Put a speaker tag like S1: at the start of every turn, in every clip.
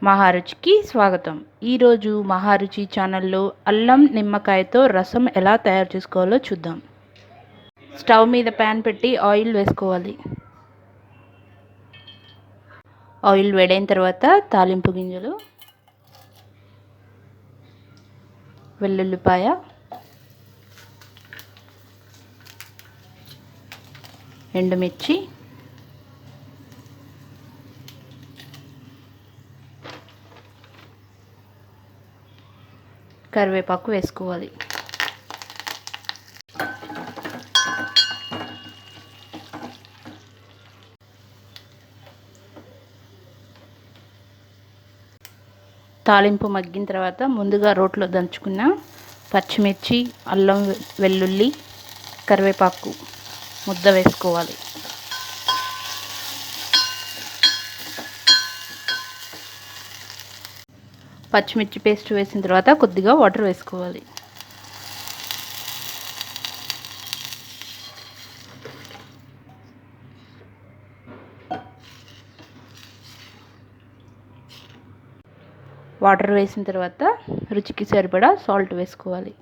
S1: మహారుచికి స్వాగతం. ఈరోజు మహారుచి ఛానల్లో అల్లం నిమ్మకాయతో రసం ఎలా తయారు చేసుకోవాలో చూద్దాం. స్టవ్ మీద ప్యాన్ పెట్టి ఆయిల్ వేసుకోవాలి. ఆయిల్ వేడైన తర్వాత తాలింపు గింజలు, వెల్లుల్లిపాయ, ఎండుమిర్చి, కరివేపాకు వేసుకోవాలి. తాలింపు మగ్గిన తర్వాత ముందుగా రోట్లో దంచుకున్న పచ్చిమిర్చి, అల్లం వెల్లుల్లి, కరివేపాకు ముద్ద వేసుకోవాలి. పచ్చిమిర్చి పేస్ట్ వేసిన తర్వాత కొద్దిగా వాటర్ వేసుకోవాలి. వాటర్ వేసిన తర్వాత రుచికి సరిపడా సాల్ట్ వేసుకోవాలి.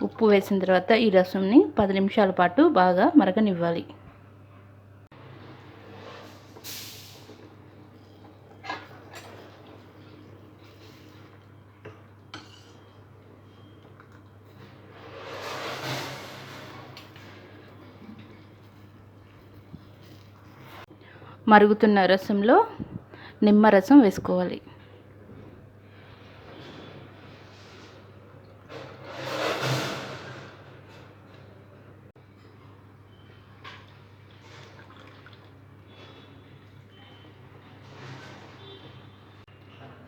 S1: ఉప్పు వేసిన తర్వాత ఈ రసంని 10 నిమిషాల పాటు బాగా మరగనివ్వాలి. మరుగుతున్న రసంలో నిమ్మరసం వేసుకోవాలి.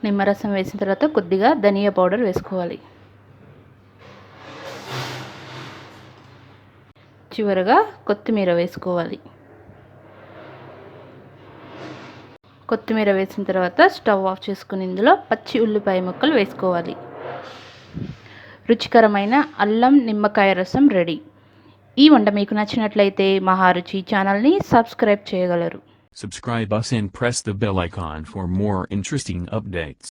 S1: నిమ్మరసం వేసిన తర్వాత కొద్దిగా ధనియా పౌడర్ వేసుకోవాలి. చివరగా కొత్తిమీర వేసుకోవాలి. కొత్తిమీర వేసిన తర్వాత స్టవ్ ఆఫ్ చేసుకుని ఇందులో పచ్చి ఉల్లిపాయ ముక్కలు వేసుకోవాలి. రుచికరమైన అల్లం నిమ్మకాయ రసం రెడీ. ఈ వంట మీకు నచ్చినట్లయితే మహారుచి ఛానల్ని సబ్స్క్రైబ్ చేయగలరు.
S2: Subscribe us and press the bell icon for more interesting updates.